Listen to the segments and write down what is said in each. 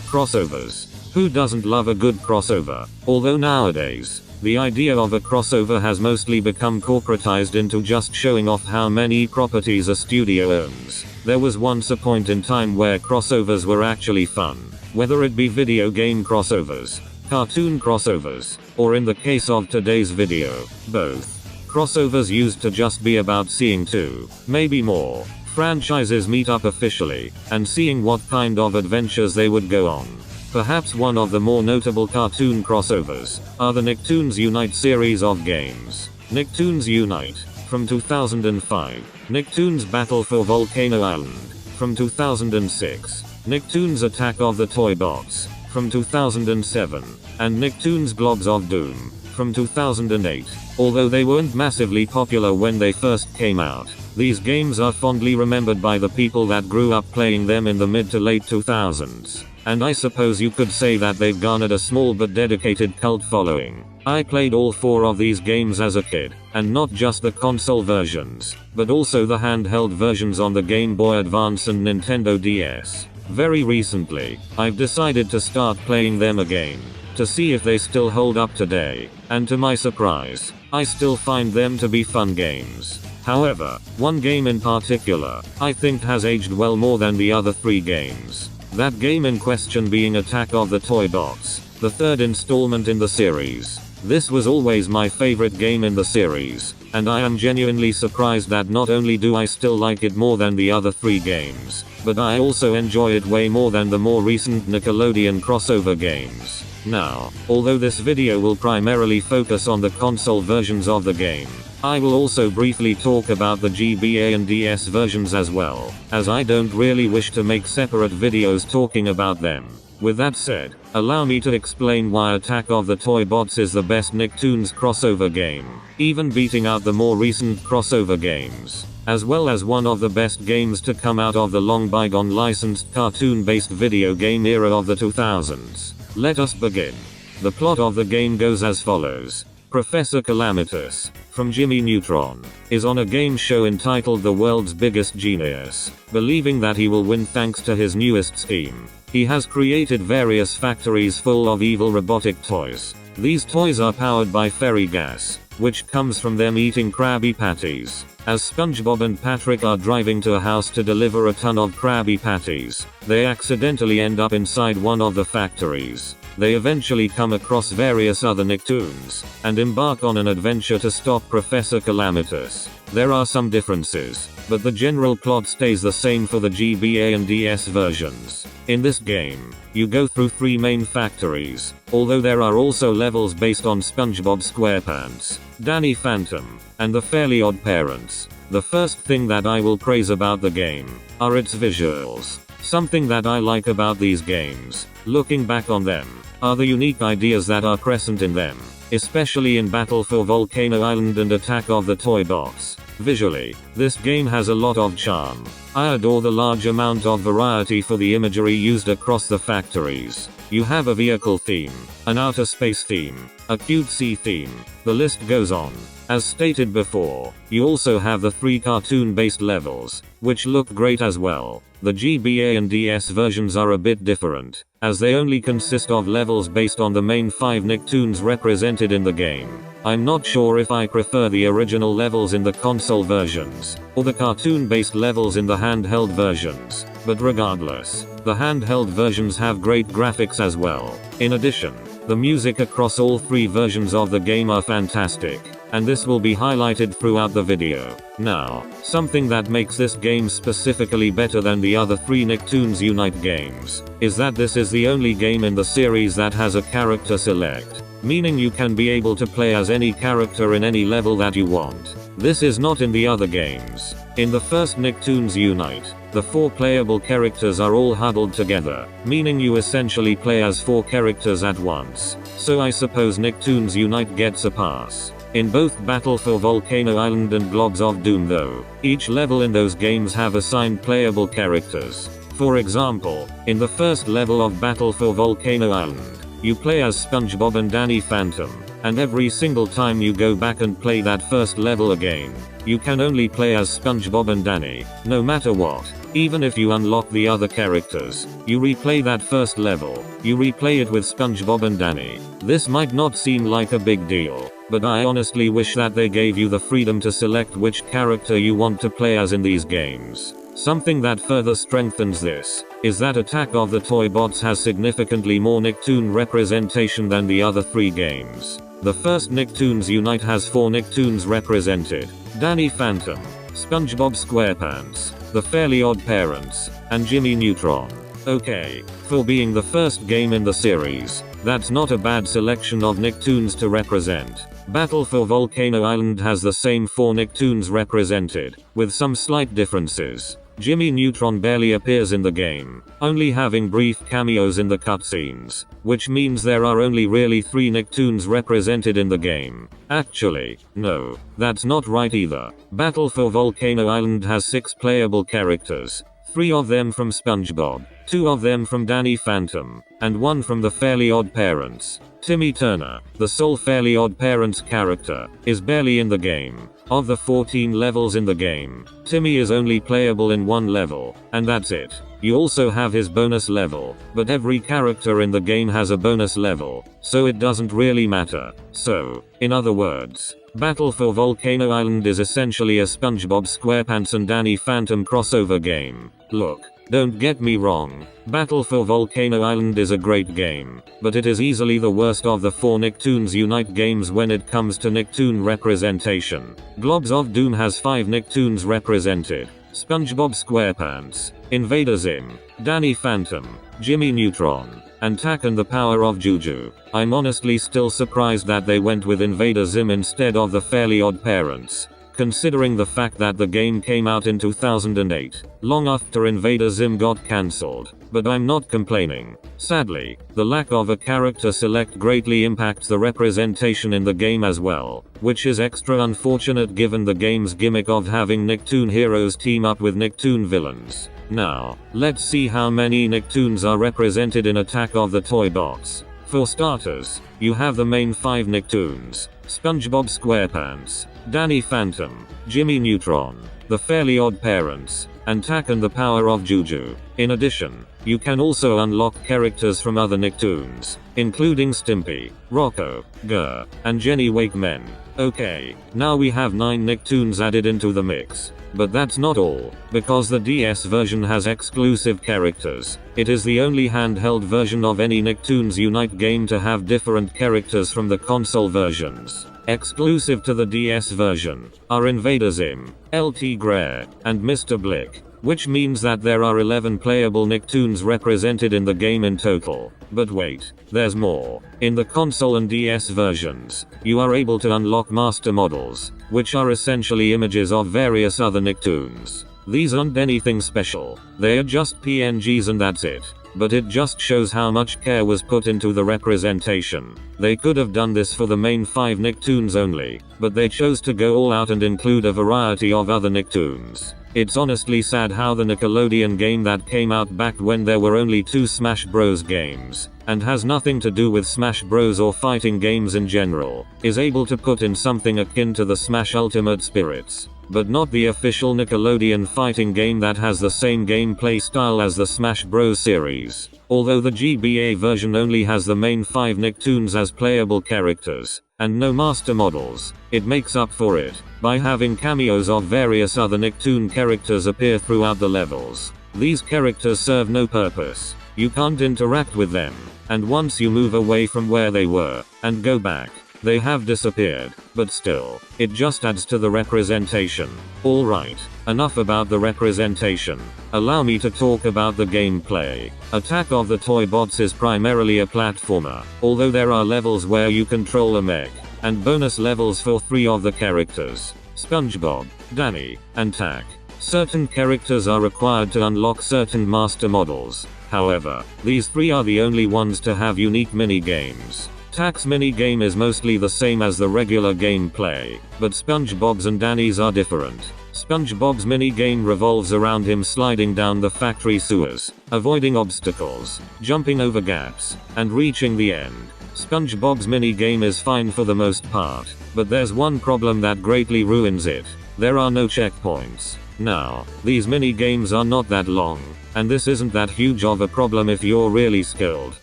Crossovers. Who doesn't love a good crossover? Although nowadays, the idea of a crossover has mostly become corporatized into just showing off how many properties a studio owns. There was once a point in time where crossovers were actually fun. Whether it be video game crossovers, cartoon crossovers, or in the case of today's video, both. Crossovers used to just be about seeing two, maybe more, franchises meet up officially, and seeing what kind of adventures they would go on. Perhaps one of the more notable cartoon crossovers are the Nicktoons Unite series of games. Nicktoons Unite, from 2005. Nicktoons Battle for Volcano Island, from 2006. Nicktoons Attack of the Toybots, from 2007. And Nicktoons Globs of Doom, from 2008. Although they weren't massively popular when they first came out, these games are fondly remembered by the people that grew up playing them in the mid to late 2000s. And I suppose you could say that they've garnered a small but dedicated cult following. I played all 4 of these games as a kid, and not just the console versions, but also the handheld versions on the Game Boy Advance and Nintendo DS. Very recently, I've decided to start playing them again, to see if they still hold up today, and to my surprise, I still find them to be fun games. However, one game in particular, I think has aged well more than the other 3 games. That game in question being Attack of the Toybots, the 3rd installment in the series. This was always my favorite game in the series, and I am genuinely surprised that not only do I still like it more than the other 3 games, but I also enjoy it way more than the more recent Nickelodeon crossover games. Now, although this video will primarily focus on the console versions of the game, I will also briefly talk about the GBA and DS versions as well, as I don't really wish to make separate videos talking about them. With that said, allow me to explain why Attack of the Toybots is the best Nicktoons crossover game, even beating out the more recent crossover games, as well as one of the best games to come out of the long bygone licensed cartoon-based video game era of the 2000s. Let us begin. The plot of the game goes as follows. Professor Calamitous, from Jimmy Neutron, is on a game show entitled The World's Biggest Genius. Believing that he will win thanks to his newest scheme, he has created various factories full of evil robotic toys. These toys are powered by fairy gas, which comes from them eating Krabby Patties. As SpongeBob and Patrick are driving to a house to deliver a ton of Krabby Patties, they accidentally end up inside one of the factories. They eventually come across various other Nicktoons, and embark on an adventure to stop Professor Calamitous. There are some differences, but the general plot stays the same for the GBA and DS versions. In this game, you go through 3 main factories, although there are also levels based on SpongeBob SquarePants, Danny Phantom, and the Fairly Odd Parents. The first thing that I will praise about the game are its visuals. Something that I like about these games, looking back on them, are the unique ideas that are present in them, especially in Battle for Volcano Island and Attack of the Toybots. Visually, this game has a lot of charm. I adore the large amount of variety for the imagery used across the factories. You have a vehicle theme, an outer space theme, a cutesy theme, the list goes on. As stated before, you also have the 3 cartoon-based levels, which look great as well. The GBA and DS versions are a bit different, as they only consist of levels based on the main 5 Nicktoons represented in the game. I'm not sure if I prefer the original levels in the console versions, or the cartoon-based levels in the handheld versions, but regardless, the handheld versions have great graphics as well. In addition, the music across all 3 versions of the game are fantastic, and this will be highlighted throughout the video. Now, something that makes this game specifically better than the other 3 Nicktoons Unite games, is that this is the only game in the series that has a character select, meaning you can be able to play as any character in any level that you want. This is not in the other games. In the first Nicktoons Unite, the 4 playable characters are all huddled together, meaning you essentially play as 4 characters at once. So I suppose Nicktoons Unite gets a pass. In both Battle for Volcano Island and Globs of Doom though, each level in those games have assigned playable characters. For example, in the first level of Battle for Volcano Island, you play as SpongeBob and Danny Phantom, and every single time you go back and play that first level again, you can only play as SpongeBob and Danny, no matter what. Even if you unlock the other characters, you replay that first level, you replay it with SpongeBob and Danny. This might not seem like a big deal, but I honestly wish that they gave you the freedom to select which character you want to play as in these games. Something that further strengthens this is that Attack of the Toybots has significantly more Nicktoon representation than the other 3 games. The first Nicktoons Unite has 4 Nicktoons represented: Danny Phantom, SpongeBob SquarePants, The Fairly Odd Parents, and Jimmy Neutron. Okay, for being the first game in the series, that's not a bad selection of Nicktoons to represent. Battle for Volcano Island has the same 4 Nicktoons represented, with some slight differences. Jimmy Neutron barely appears in the game, only having brief cameos in the cutscenes, which means there are only really 3 Nicktoons represented in the game. Actually, no, that's not right either. Battle for Volcano Island has 6 playable characters, 3 of them from SpongeBob, 2 of them from Danny Phantom, and 1 from The Fairly Odd Parents. Timmy Turner, the sole Fairly Odd Parents character, is barely in the game. Of the 14 levels in the game, Timmy is only playable in 1 level, and that's it. You also have his bonus level, but every character in the game has a bonus level, so it doesn't really matter. So, in other words, Battle for Volcano Island is essentially a SpongeBob SquarePants and Danny Phantom crossover game. Look, don't get me wrong, Battle for Volcano Island is a great game, but it is easily the worst of the 4 Nicktoons Unite games when it comes to Nicktoon representation. Globs of Doom has 5 Nicktoons represented: SpongeBob SquarePants, Invader Zim, Danny Phantom, Jimmy Neutron, and Tak and the Power of Juju. I'm honestly still surprised that they went with Invader Zim instead of The Fairly Odd Parents, considering the fact that the game came out in 2008, long after Invader Zim got cancelled. But I'm not complaining. Sadly, the lack of a character select greatly impacts the representation in the game as well, which is extra unfortunate given the game's gimmick of having Nicktoon heroes team up with Nicktoon villains. Now, let's see how many Nicktoons are represented in Attack of the Toybots. For starters, you have the main 5 Nicktoons: SpongeBob SquarePants, Danny Phantom, Jimmy Neutron, The Fairly Odd Parents, and Tak and the Power of Juju. In addition, you can also unlock characters from other Nicktoons, including Stimpy, Rocco, Gurr, and Jenny Wakemen. Okay, now we have 9 Nicktoons added into the mix. But that's not all, because the DS version has exclusive characters. It is the only handheld version of any Nicktoons Unite game to have different characters from the console versions. Exclusive to the DS version are Invader Zim, LT Greer, and Mr. Blick, which means that there are 11 playable Nicktoons represented in the game in total. But wait, there's more. In the console and DS versions, you are able to unlock master models, which are essentially images of various other Nicktoons. These aren't anything special, they are just PNGs and that's it. But it just shows how much care was put into the representation. They could have done this for the main 5 Nicktoons only, but they chose to go all out and include a variety of other Nicktoons. It's honestly sad how the Nickelodeon game that came out back when there were only 2 Smash Bros games, and has nothing to do with Smash Bros or fighting games in general, is able to put in something akin to the Smash Ultimate Spirits, but not the official Nickelodeon fighting game that has the same gameplay style as the Smash Bros series. Although the GBA version only has the main 5 Nicktoons as playable characters, and no master models, it makes up for it by having cameos of various other Nicktoon characters appear throughout the levels. These characters serve no purpose. You can't interact with them, and once you move away from where they were, and go back, they have disappeared. But still, it just adds to the representation. Alright, enough about the representation. Allow me to talk about the gameplay. Attack of the Toybots is primarily a platformer, although there are levels where you control a mech, and bonus levels for 3 of the characters: SpongeBob, Danny, and Tak. Certain characters are required to unlock certain master models. However, these 3 are the only ones to have unique mini-games. Tak's minigame is mostly the same as the regular gameplay, but SpongeBob's and Danny's are different. SpongeBob's minigame revolves around him sliding down the factory sewers, avoiding obstacles, jumping over gaps, and reaching the end. SpongeBob's minigame is fine for the most part, but there's one problem that greatly ruins it. There are no checkpoints. Now, these mini games are not that long, and this isn't that huge of a problem if you're really skilled.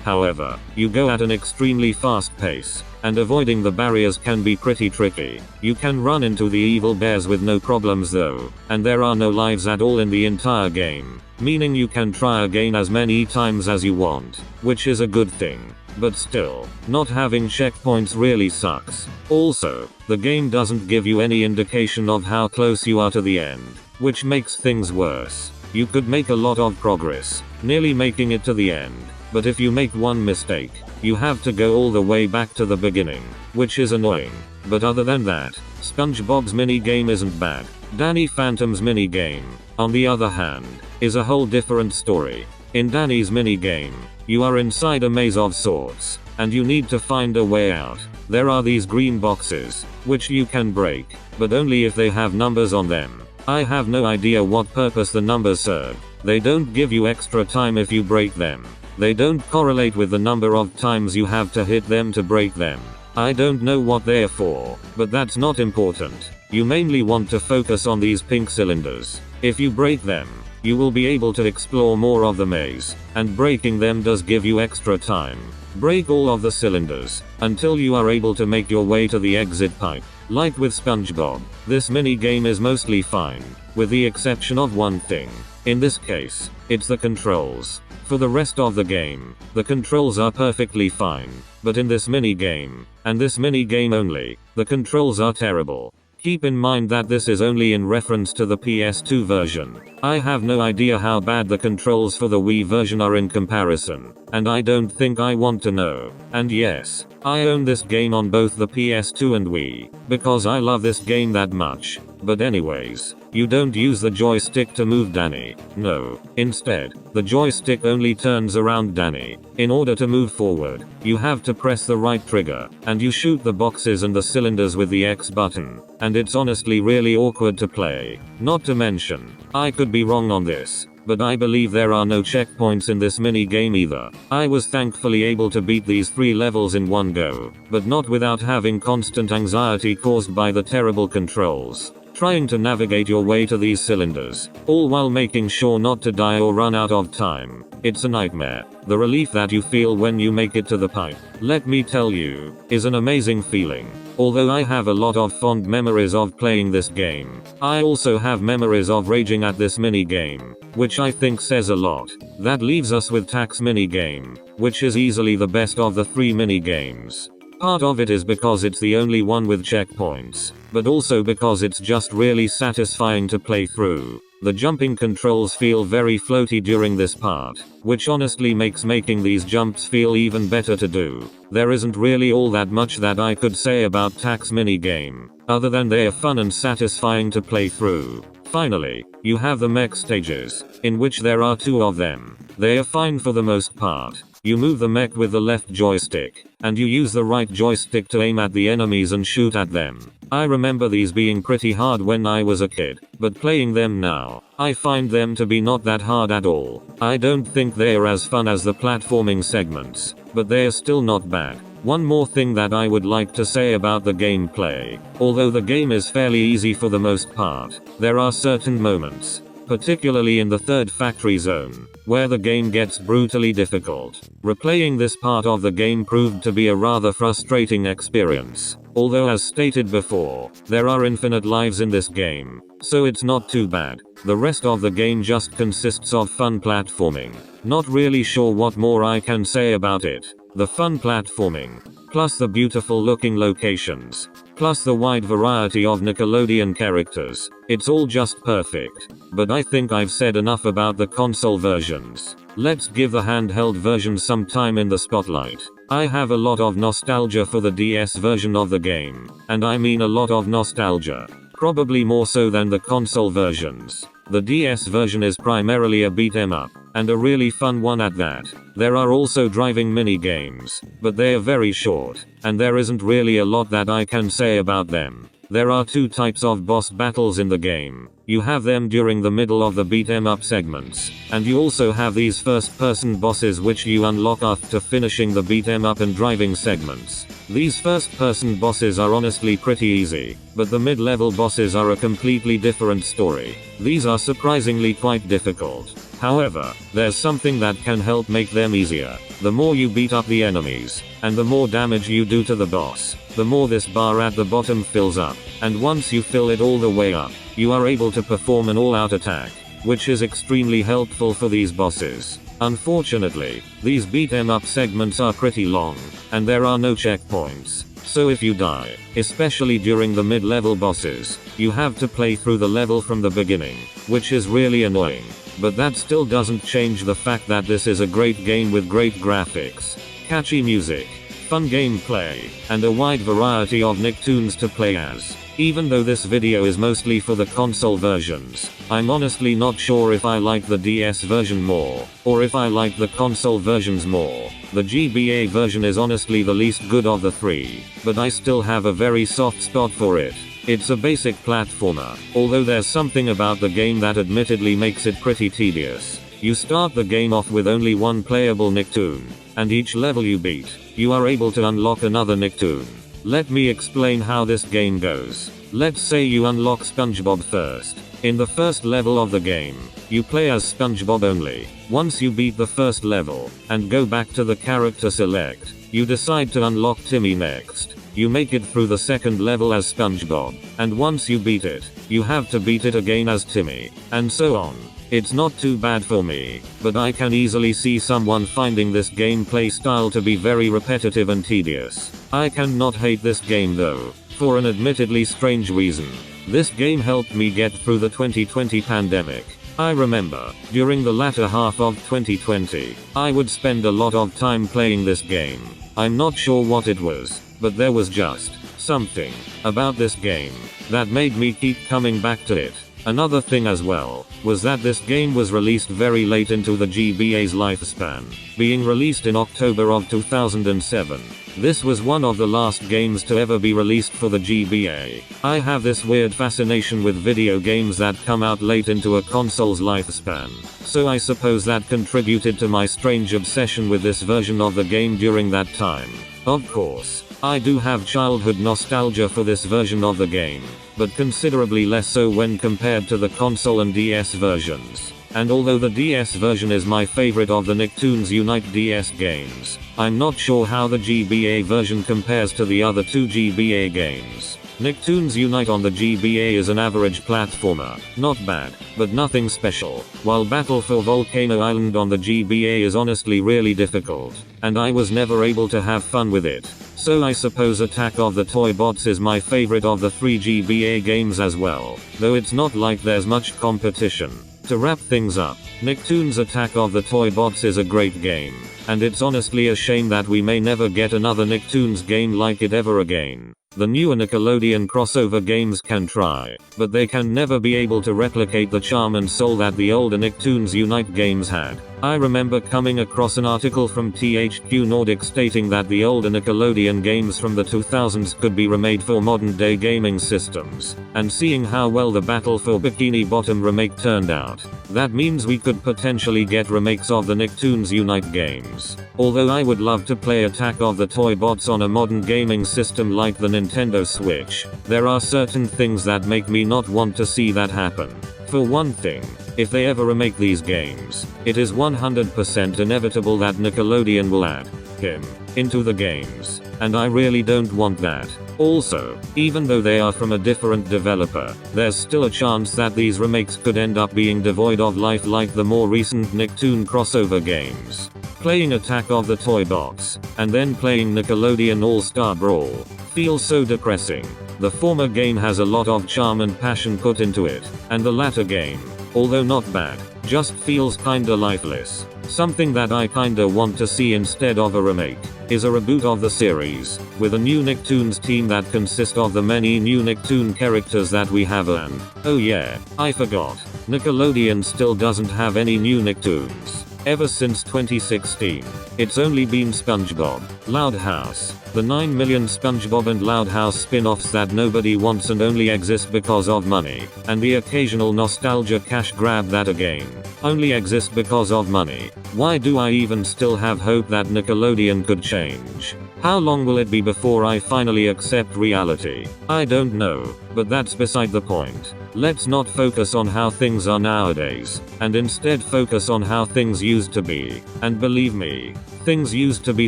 However, you go at an extremely fast pace, and avoiding the barriers can be pretty tricky. You can run into the evil bears with no problems though, and there are no lives at all in the entire game, meaning you can try again as many times as you want, which is a good thing. But still, not having checkpoints really sucks. Also, the game doesn't give you any indication of how close you are to the end, which makes things worse. You could make a lot of progress, nearly making it to the end, but if you make one mistake, you have to go all the way back to the beginning, which is annoying. But other than that, SpongeBob's minigame isn't bad. Danny Phantom's minigame, on the other hand, is a whole different story. In Danny's minigame, you are inside a maze of sorts, and you need to find a way out. There are these green boxes, which you can break, but only if they have numbers on them. I have no idea what purpose the numbers serve. They don't give you extra time if you break them. They don't correlate with the number of times you have to hit them to break them. I don't know what they're for, but that's not important. You mainly want to focus on these pink cylinders. If you break them, you will be able to explore more of the maze, and breaking them does give you extra time. Break all of the cylinders, until you are able to make your way to the exit pipe. Like with SpongeBob, this mini game is mostly fine, with the exception of one thing. In this case, it's the controls. For the rest of the game, the controls are perfectly fine, but in this mini game, and this mini game only, the controls are terrible. Keep in mind that this is only in reference to the PS2 version. I have no idea how bad the controls for the Wii version are in comparison, and I don't think I want to know. And yes, I own this game on both the PS2 and Wii, because I love this game that much. But anyways, you don't use the joystick to move Danny. No. Instead, the joystick only turns around Danny. In order to move forward, you have to press the right trigger, and you shoot the boxes and the cylinders with the X button. And it's honestly really awkward to play. Not to mention, I could be wrong on this, but I believe there are no checkpoints in this mini game either. I was thankfully able to beat these 3 levels in one go, but not without having constant anxiety caused by the terrible controls. Trying to navigate your way to these cylinders, all while making sure not to die or run out of time. It's a nightmare. The relief that you feel when you make it to the pipe, let me tell you, is an amazing feeling. Although I have a lot of fond memories of playing this game, I also have memories of raging at this mini game, which I think says a lot. That leaves us with Tack's mini game, which is easily the best of the 3 mini games. Part of it is because it's the only one with checkpoints, but also because it's just really satisfying to play through. The jumping controls feel very floaty during this part, which honestly makes making these jumps feel even better to do. There isn't really all that much that I could say about Tack's mini game, other than they are fun and satisfying to play through. Finally, you have the mech stages, in which there are 2 of them. They are fine for the most part. You move the mech with the left joystick, and you use the right joystick to aim at the enemies and shoot at them. I remember these being pretty hard when I was a kid, but playing them now, I find them to be not that hard at all. I don't think they are as fun as the platforming segments, but they are still not bad. One more thing that I would like to say about the gameplay. Although the game is fairly easy for the most part, there are certain moments, particularly in the 3rd factory zone, where the game gets brutally difficult. Replaying this part of the game proved to be a rather frustrating experience. Although as stated before, there are infinite lives in this game, so it's not too bad. The rest of the game just consists of fun platforming. Not really sure what more I can say about it. The fun platforming, plus the beautiful looking locations, plus the wide variety of Nickelodeon characters. It's all just perfect. But I think I've said enough about the console versions. Let's give the handheld version some time in the spotlight. I have a lot of nostalgia for the DS version of the game, and I mean a lot of nostalgia. Probably more so than the console versions. The DS version is primarily a beat 'em up, and a really fun one at that. There are also driving mini games, but they are very short, and there isn't really a lot that I can say about them. There are two types of boss battles in the game. You have them during the middle of the beat 'em up segments, and you also have these first-person bosses which you unlock after finishing the beat 'em up and driving segments. These first-person bosses are honestly pretty easy, but the mid-level bosses are a completely different story. These are surprisingly quite difficult. However, there's something that can help make them easier. The more you beat up the enemies, and the more damage you do to the boss, the more this bar at the bottom fills up, and once you fill it all the way up, you are able to perform an all-out attack, which is extremely helpful for these bosses. Unfortunately, these beat 'em up segments are pretty long, and there are no checkpoints. So if you die, especially during the mid-level bosses, you have to play through the level from the beginning, which is really annoying. But that still doesn't change the fact that this is a great game with great graphics, catchy music, fun gameplay, and a wide variety of Nicktoons to play as. Even though this video is mostly for the console versions, I'm honestly not sure if I like the DS version more, or if I like the console versions more. The GBA version is honestly the least good of the three, but I still have a very soft spot for it. It's a basic platformer, although there's something about the game that admittedly makes it pretty tedious. You start the game off with only one playable Nicktoon, and each level you beat, you are able to unlock another Nicktoon. Let me explain how this game goes. Let's say you unlock SpongeBob first. In the first level of the game, you play as SpongeBob only. Once you beat the first level, and go back to the character select, you decide to unlock Timmy next. You make it through the second level as SpongeBob, and once you beat it, you have to beat it again as Timmy, and so on. It's not too bad for me, but I can easily see someone finding this gameplay style to be very repetitive and tedious. I cannot hate this game though, for an admittedly strange reason. This game helped me get through the 2020 pandemic. I remember, during the latter half of 2020, I would spend a lot of time playing this game. I'm not sure what it was, but there was just something about this game that made me keep coming back to it. Another thing as well, was that this game was released very late into the GBA's lifespan, being released in October of 2007. This was one of the last games to ever be released for the GBA. I have this weird fascination with video games that come out late into a console's lifespan, so I suppose that contributed to my strange obsession with this version of the game during that time. Of course, I do have childhood nostalgia for this version of the game, but considerably less so when compared to the console and DS versions. And although the DS version is my favorite of the Nicktoons Unite DS games, I'm not sure how the GBA version compares to the other two GBA games. Nicktoons Unite on the GBA is an average platformer, not bad, but nothing special, while Battle for Volcano Island on the GBA is honestly really difficult, and I was never able to have fun with it. So I suppose Attack of the Toybots is my favorite of the three GBA games as well, though it's not like there's much competition. To wrap things up, Nicktoons Attack of the Toybots is a great game, and it's honestly a shame that we may never get another Nicktoons game like it ever again. The newer Nickelodeon crossover games can try, but they can never be able to replicate the charm and soul that the older Nicktoons Unite games had. I remember coming across an article from THQ Nordic stating that the older Nickelodeon games from the 2000s could be remade for modern-day gaming systems, and seeing how well the Battle for Bikini Bottom remake turned out, that means we could potentially get remakes of the Nicktoons Unite games. Although I would love to play Attack of the Toybots on a modern gaming system like the Nintendo Switch, there are certain things that make me not want to see that happen. For one thing, if they ever remake these games, it is 100% inevitable that Nickelodeon will add him into the games, and I really don't want that. Also, even though they are from a different developer, there's still a chance that these remakes could end up being devoid of life like the more recent Nicktoon crossover games. Playing Attack of the Toybots, and then playing Nickelodeon All-Star Brawl, feels so depressing. The former game has a lot of charm and passion put into it, and the latter game, although not bad, just feels kinda lifeless. Something that I kinda want to see instead of a remake, is a reboot of the series, with a new Nicktoons team that consists of the many new Nicktoon characters that we have and, oh yeah, I forgot, Nickelodeon still doesn't have any new Nicktoons. Ever since 2016, it's only been SpongeBob, Loud House, the 9 million SpongeBob and Loud House spin-offs that nobody wants and only exist because of money, and the occasional nostalgia cash grab that again only exist because of money. Why do I even still have hope that Nickelodeon could change? How long will it be before I finally accept reality? I don't know, but that's beside the point. Let's not focus on how things are nowadays, and instead focus on how things used to be. And believe me, things used to be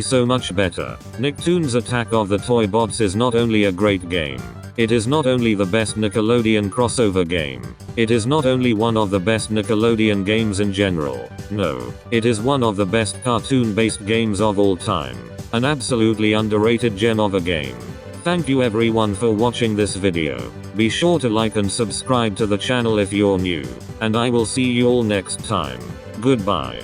so much better. Nicktoons Attack of the Toybots is not only a great game, it is not only the best Nickelodeon crossover game, it is not only one of the best Nickelodeon games in general, no, it is one of the best cartoon-based games of all time. An absolutely underrated gem of a game. Thank you everyone for watching this video. Be sure to like and subscribe to the channel if you're new, and I will see you all next time. Goodbye.